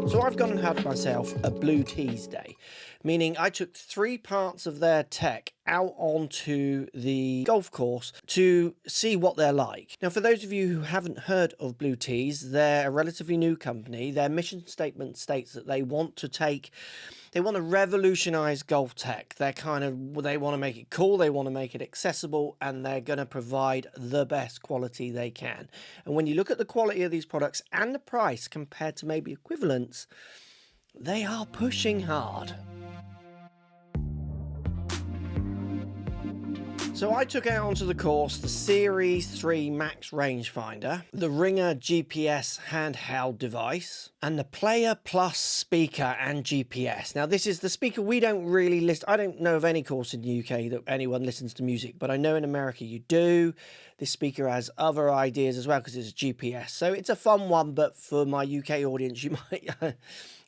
So I've gone and had myself a Blue Tees day, meaning I took 3 parts of their tech out onto the golf course to see what they're like. Now, for those of you who haven't heard of Blue Tees, they're a relatively new company. Their mission statement states that they want to revolutionize golf tech. They want to make it cool, they want to make it accessible, and they're going to provide the best quality they can. And when you look at the quality of these products and the price compared to maybe equivalents, they are pushing hard. So I took out onto the course the Series 3 Max rangefinder, the Ringer GPS handheld device, and the Player Plus speaker and GPS. Now, this is the speaker we don't really list. I don't know of any course in the UK that anyone listens to music, but I know in America you do. This speaker has other ideas as well because it's a GPS. So it's a fun one, but for my UK audience, you might...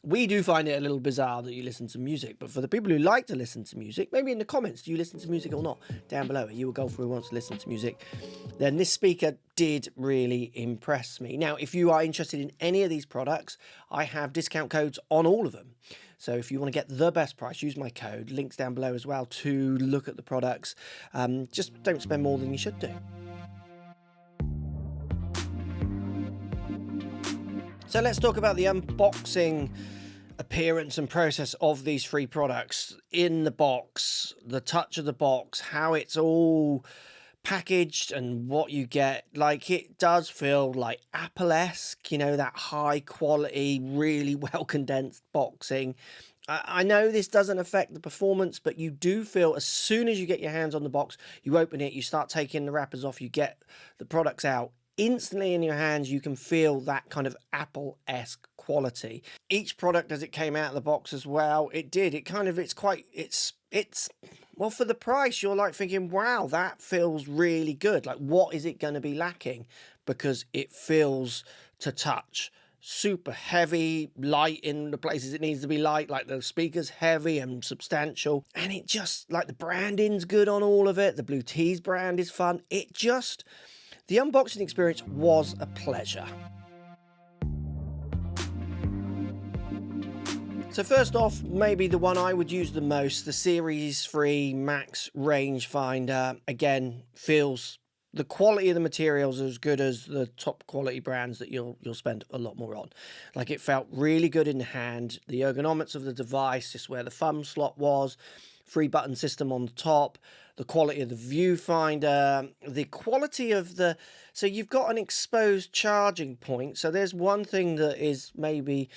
We do find it a little bizarre that you listen to music, but for the people who like to listen to music, maybe in the comments, do you listen to music or not? Down below, are you a golfer who wants to listen to music? Then this speaker did really impress me. Now, if you are interested in any of these products, I have discount codes on all of them. So if you want to get the best price, use my code. Links down below as well to look at the products. Just don't spend more than you should do. So let's talk about the unboxing appearance and process of these 3 products. In the box, the touch of the box, how it's all packaged and what you get. Like, it does feel like Apple-esque, you know, that high quality, really well condensed boxing. I know this doesn't affect the performance, but you do feel as soon as you get your hands on the box, you open it, you start taking the wrappers off, you get the products out. Instantly in your hands, you can feel that kind of Apple-esque quality. Each product as it came out of the box as well, it did. It's well, for the price, you're like thinking, wow, that feels really good. Like, what is it going to be lacking? Because it feels to touch super heavy, light in the places it needs to be light, like the speaker's heavy and substantial. And it just, like, the branding's good on all of it. The Blue Tees brand is fun. The unboxing experience was a pleasure. So first off, maybe the one I would use the most, the Series 3 Max rangefinder. Again, feels the quality of the materials as good as the top quality brands that you'll spend a lot more on. Like, it felt really good in the hand. The ergonomics of the device, just where the thumb slot was, 3-button system on the top, the quality of the viewfinder, the quality of so you've got an exposed charging point. So there's one thing that is maybe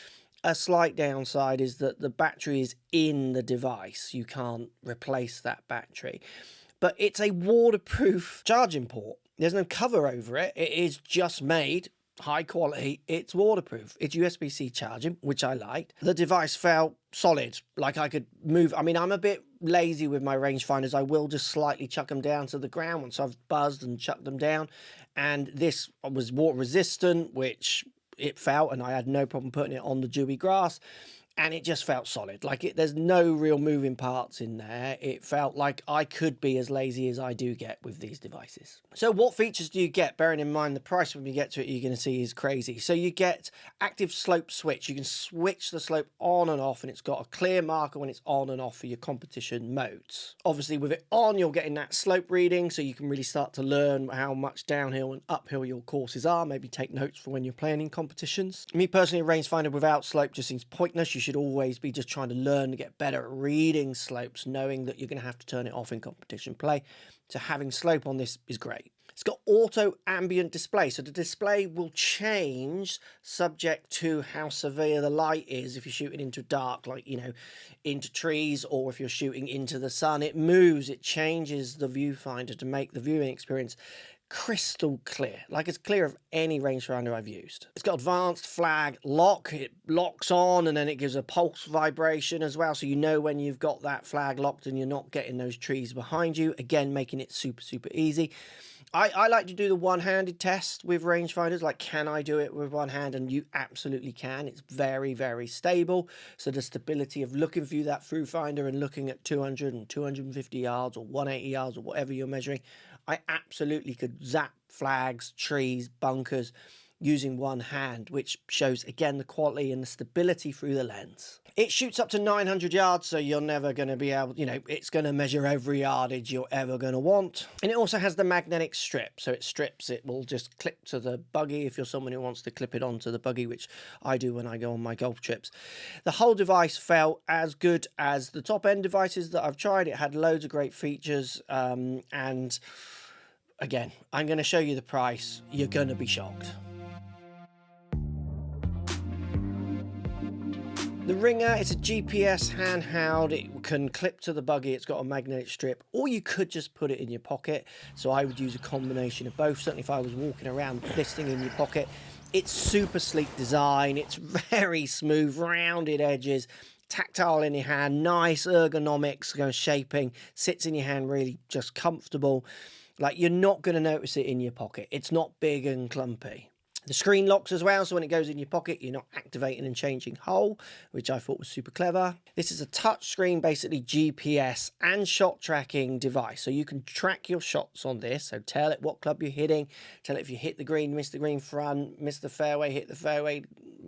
a slight downside, is that the battery is in the device. You can't replace that battery. But it's a waterproof charging port. There's no cover over it. It is just made high quality. It's waterproof. It's USB-C charging, which I liked. The device felt solid. Like, I could move. I mean, I'm a bit lazy with my rangefinders. I will just slightly chuck them down to the ground once I've buzzed and chucked them down. And this was water resistant, which it felt, and I had no problem putting it on the dewy grass. And it just felt solid. Like, there's no real moving parts in there. It felt like I could be as lazy as I do get with these devices. So what features do you get? Bearing in mind the price when we get to it, you're going to see is crazy. So you get active slope switch. You can switch the slope on and off, and it's got a clear marker when it's on and off for your competition modes. Obviously, with it on, you're getting that slope reading, so you can really start to learn how much downhill and uphill your courses are. Maybe take notes for when you're playing in competitions. Me personally, a rangefinder without slope just seems pointless. You should always be just trying to learn to get better at reading slopes, knowing that you're going to have to turn it off in competition play. So having slope on this is great. It's got auto ambient display, so the display will change subject to how severe the light is. If you're shooting into dark, like, you know, into trees, or if you're shooting into the sun, it moves, it changes the viewfinder to make the viewing experience crystal clear, like as clear of any rangefinder I've used. It's got advanced flag lock. It locks on and then it gives a pulse vibration as well, so you know when you've got that flag locked and you're not getting those trees behind you. Again, making it super easy. I like to do the one-handed test with rangefinders. Like, can I do it with one hand? And you absolutely can. It's very stable. So the stability of looking through that viewfinder and looking at 200 and 250 yards or 180 yards or whatever you're measuring, I absolutely could zap flags, trees, bunkers, using one hand, which shows again the quality and the stability through the lens. It shoots up to 900 yards, so you're never going to be able, it's going to measure every yardage you're ever going to want. And it also has the magnetic strip, so it will just clip to the buggy if you're someone who wants to clip it onto the buggy, which I do when I go on my golf trips. The whole device felt as good as the top end devices that I've tried. It had loads of great features, and again, I'm going to show you the price. You're going to be shocked. The Ringer, it's a GPS handheld. It can clip to the buggy. It's got a magnetic strip, or you could just put it in your pocket. So I would use a combination of both. Certainly if I was walking around, this thing in your pocket. It's super sleek design. It's very smooth, rounded edges, tactile in your hand, nice ergonomics, shaping, sits in your hand really just comfortable. Like, you're not going to notice it in your pocket. It's not big and clumpy. The screen locks as well, so when it goes in your pocket, you're not activating and changing hole, which I thought was super clever. This is a touch screen, basically GPS and shot tracking device. So you can track your shots on this. So tell it what club you're hitting, tell it if you hit the green, miss the green front, miss the fairway, hit the fairway,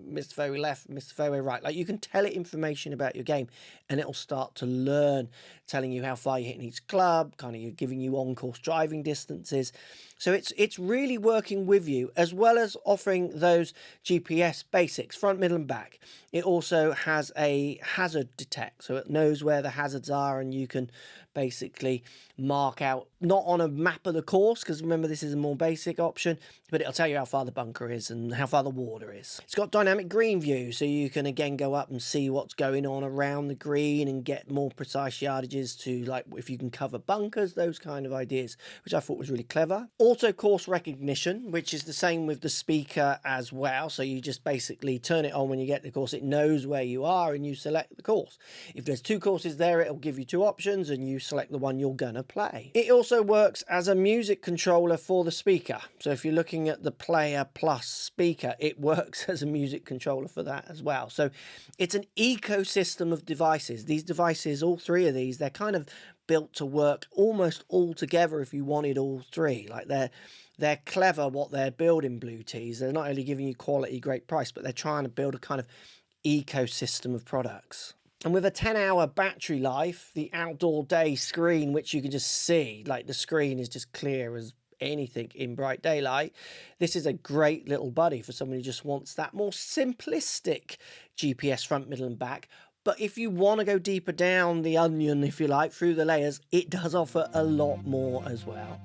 miss the fairway left, miss the fairway right. Like, you can tell it information about your game, and it'll start to learn, telling you how far you're hitting each club, kind of giving you on-course driving distances. So it's really working with you, as well as offering those GPS basics, front, middle and back. It also has a hazard detect, so it knows where the hazards are, and you can basically mark out, not on a map of the course, because remember this is a more basic option, but it'll tell you how far the bunker is and how far the water is. It's got dynamic green view, so you can again go up and see what's going on around the green and get more precise yardages to, like, if you can cover bunkers, those kind of ideas, which I thought was really clever. Auto course recognition, which is the same with the speaker as well, so you just basically turn it on when you get to the course. It knows where you are and you select the course. If there's two courses there, it'll give you two options and you select the one you're gonna play. It also works as a music controller for the speaker, so if you're looking at the Player Plus speaker, it works as a music controller for that as well. So it's an ecosystem of devices. These devices, all three of these, they're kind of built to work almost all together if you wanted all three. Like, they're clever what they're building, Blue Tees. They're not only giving you quality, great price, but they're trying to build a kind of ecosystem of products. And with a 10-hour battery life, the outdoor day screen, which you can just see, like, the screen is just clear as anything in bright daylight. This is a great little buddy for someone who just wants that more simplistic GPS front, middle and back. But if you want to go deeper down the onion, if you like, through the layers, it does offer a lot more as well.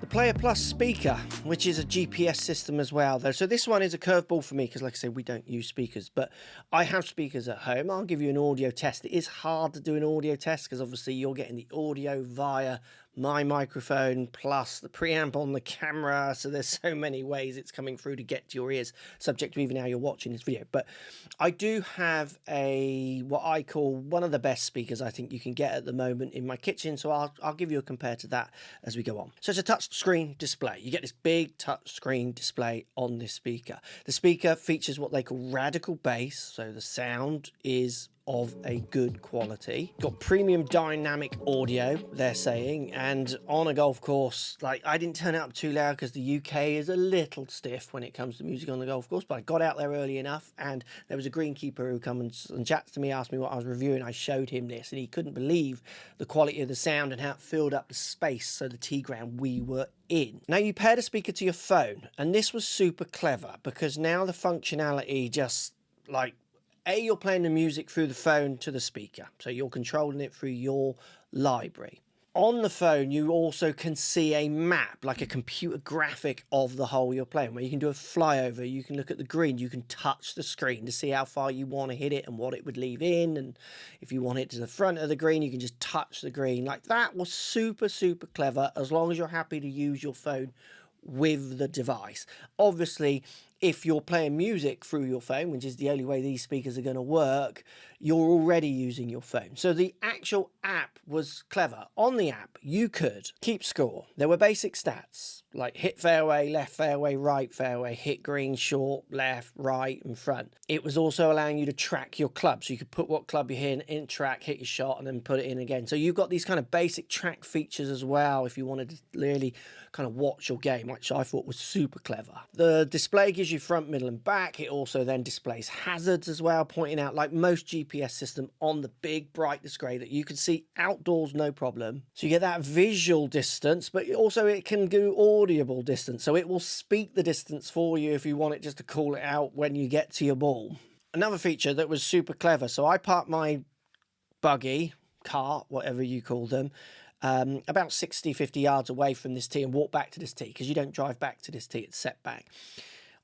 Player Plus speaker, which is a GPS system as well, though. So this one is a curveball for me because, like I say, we don't use speakers, but I have speakers at home. I'll give you an audio test. It is hard to do an audio test because obviously you're getting the audio via my microphone plus the preamp on the camera, so there's so many ways it's coming through to get to your ears, subject to even how you're watching this video. But I do have what I call one of the best speakers I think you can get at the moment in my kitchen, so I'll give you a compare to that as we go on. So it's a touch screen display. You get this big touch screen display on this speaker. The speaker features what they call radical bass, so the sound is of a good quality. Got premium dynamic audio, they're saying, and on a golf course, like, I didn't turn it up too loud because the UK is a little stiff when it comes to music on the golf course, but I got out there early enough, and there was a greenkeeper who come and chats to me, asked me what I was reviewing. I showed him this, and he couldn't believe the quality of the sound and how it filled up the space, so the tee ground we were in. Now, you pair the speaker to your phone, and this was super clever because now the functionality just, like, you're playing the music through the phone to the speaker, so you're controlling it through your library. On the phone, you also can see a map, like a computer graphic of the hole you're playing, where you can do a flyover, you can look at the green, you can touch the screen to see how far you want to hit it and what it would leave in, and if you want it to the front of the green, you can just touch the green. Like, that was super, super clever, as long as you're happy to use your phone with the device. Obviously, if you're playing music through your phone, which is the only way these speakers are going to work, you're already using your phone. So the actual app was clever. On the app, you could keep score. There were basic stats like hit fairway, left fairway, right fairway, hit green, short, left, right, and front. It was also allowing you to track your club. So you could put what club you're hitting in track, hit your shot, and then put it in again. So you've got these kind of basic track features as well if you wanted to really kind of watch your game, which I thought was super clever. The display gives you front, middle, and back. It also then displays hazards as well, pointing out, like most GPS system, on the big bright display that you can see outdoors no problem. So you get that visual distance, but also it can do audible distance. So it will speak the distance for you if you want it just to call it out when you get to your ball. Another feature that was super clever. So I parked my buggy, cart, whatever you call them, about 50 yards away from this tee and walk back to this tee, because you don't drive back to this tee, it's set back.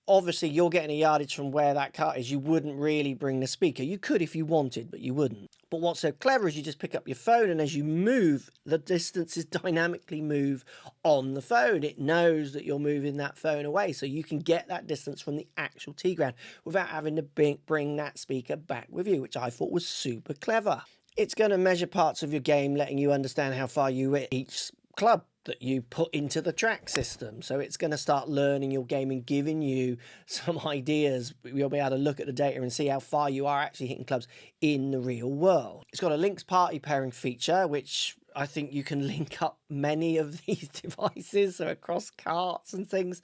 Obviously, you're getting a yardage from where that cart is. You wouldn't really bring the speaker. You could if you wanted, but you wouldn't. But what's so clever is you just pick up your phone, and as you move, the distances dynamically move on the phone. It knows that you're moving that phone away, so you can get that distance from the actual tee ground without having to bring that speaker back with you, which I thought was super clever. It's going to measure parts of your game, letting you understand how far you hit each club that you put into the track system. So it's going to start learning your game and giving you some ideas. You'll be able to look at the data and see how far you are actually hitting clubs in the real world. It's got a links party pairing feature, which I think you can link up many of these devices, so across carts and things.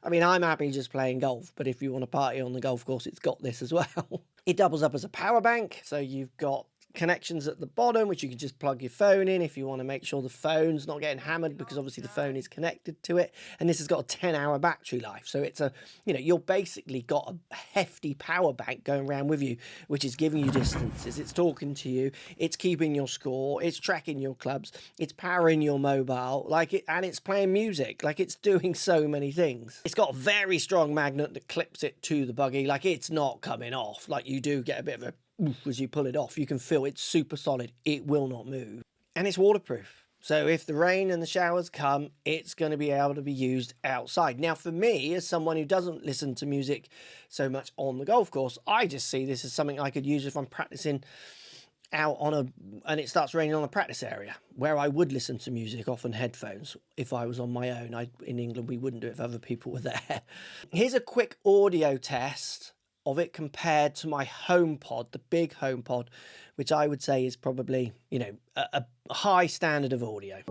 I mean, I'm happy just playing golf, but if you want to party on the golf course, it's got this as well. It doubles up as a power bank, so you've got connections at the bottom, which you can just plug your phone in if you want to make sure the phone's not getting hammered, because obviously the phone is connected to it. And this has got a 10-hour battery life, so it's a, you know, you're basically got a hefty power bank going around with you, which is giving you distances, it's talking to you, it's keeping your score, it's tracking your clubs, it's powering your mobile, like it, and it's playing music. Like, it's doing so many things. It's got a very strong magnet that clips it to the buggy. Like, it's not coming off. Like, you do get a bit of a as you pull it off. You can feel it's super solid. It will not move. And it's waterproof. So if the rain and the showers come, it's going to be able to be used outside. Now, for me, as someone who doesn't listen to music so much on the golf course, I just see this as something I could use if I'm practicing out on and it starts raining on a practice area, where I would listen to music off on headphones if I was on my own. In England, we wouldn't do it if other people were there. Here's a quick audio test of it compared to my HomePod, the big HomePod, which I would say is probably, you know, a high standard of audio.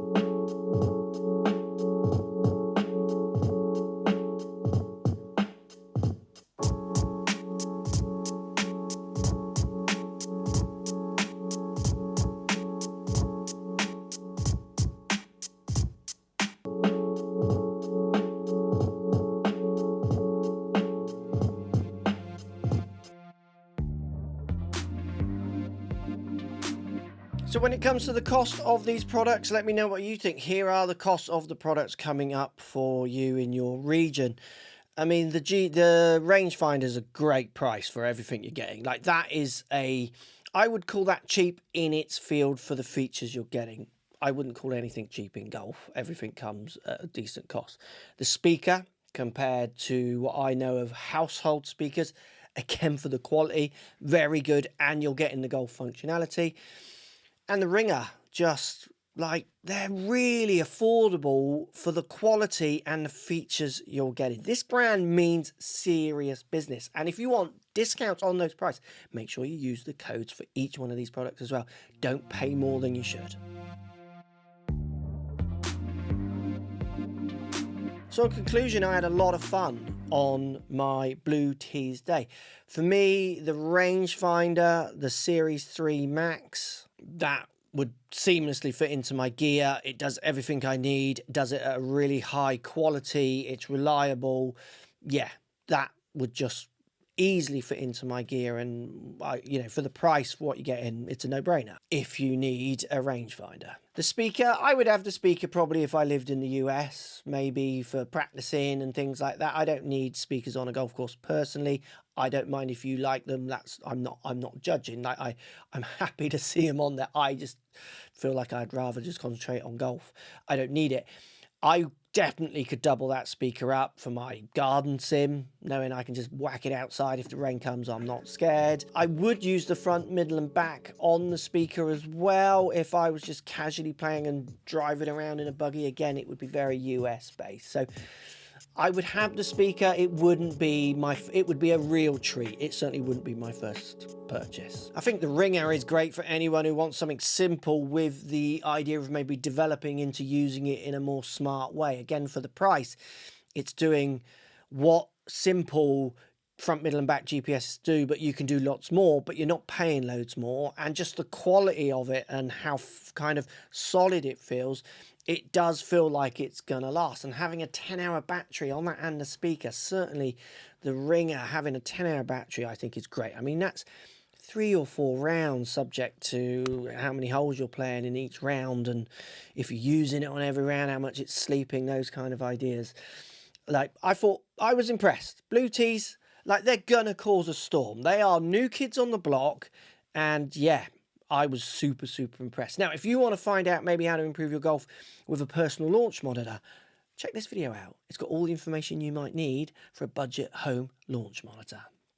So when it comes to the cost of these products, let me know what you think. Here are the costs of the products coming up for you in your region. I mean, the rangefinder is a great price for everything you're getting. Like, that is I would call that cheap in its field for the features you're getting. I wouldn't call anything cheap in golf. Everything comes at a decent cost. The speaker, compared to what I know of household speakers, again, for the quality, very good, and you're getting the golf functionality. And the ringer, just like, they're really affordable for the quality and the features you're getting. This brand means serious business. And if you want discounts on those prices, make sure you use the codes for each one of these products as well. Don't pay more than you should. So in conclusion, I had a lot of fun on my Blue Tees day. For me, the rangefinder, the Series 3 Max, that would seamlessly fit into my gear. It does everything I need, does it at a really high quality, it's reliable. Yeah, that would just easily fit into my gear, and you know, for the price, for what you get in, it's a no-brainer if you need a rangefinder. The speaker, I would have the speaker probably if I lived in the US, maybe for practicing and things like that. I don't need speakers on a golf course personally. I don't mind if you like them. I'm not judging. Like, I'm happy to see them on there. I just feel like I'd rather just concentrate on golf. I don't need it. I definitely could double that speaker up for my garden sim, knowing I can just whack it outside if the rain comes. I'm not scared. I would use the front, middle and back on the speaker as well if I was just casually playing and driving around in a buggy. Again, it would be very US based. So I would have the speaker. It would be a real treat. It certainly wouldn't be my first purchase. I think the ringer is great for anyone who wants something simple with the idea of maybe developing into using it in a more smart way. Again, for the price, it's doing what simple front, middle and back GPS do, but you can do lots more, but you're not paying loads more. And just the quality of it and how kind of solid it feels, it does feel like it's gonna last. And having a 10-hour battery on that and the speaker, certainly the ringer having a 10-hour battery, I think is great. I mean, that's 3 or 4 rounds, subject to how many holes you're playing in each round, and if you're using it on every round, how much it's sleeping, those kind of ideas. Like, I was impressed. Blue Tees, like, they're gonna cause a storm. They are new kids on the block, and yeah, I was super, super impressed. Now, if you want to find out maybe how to improve your golf with a personal launch monitor, check this video out. It's got all the information you might need for a budget home launch monitor.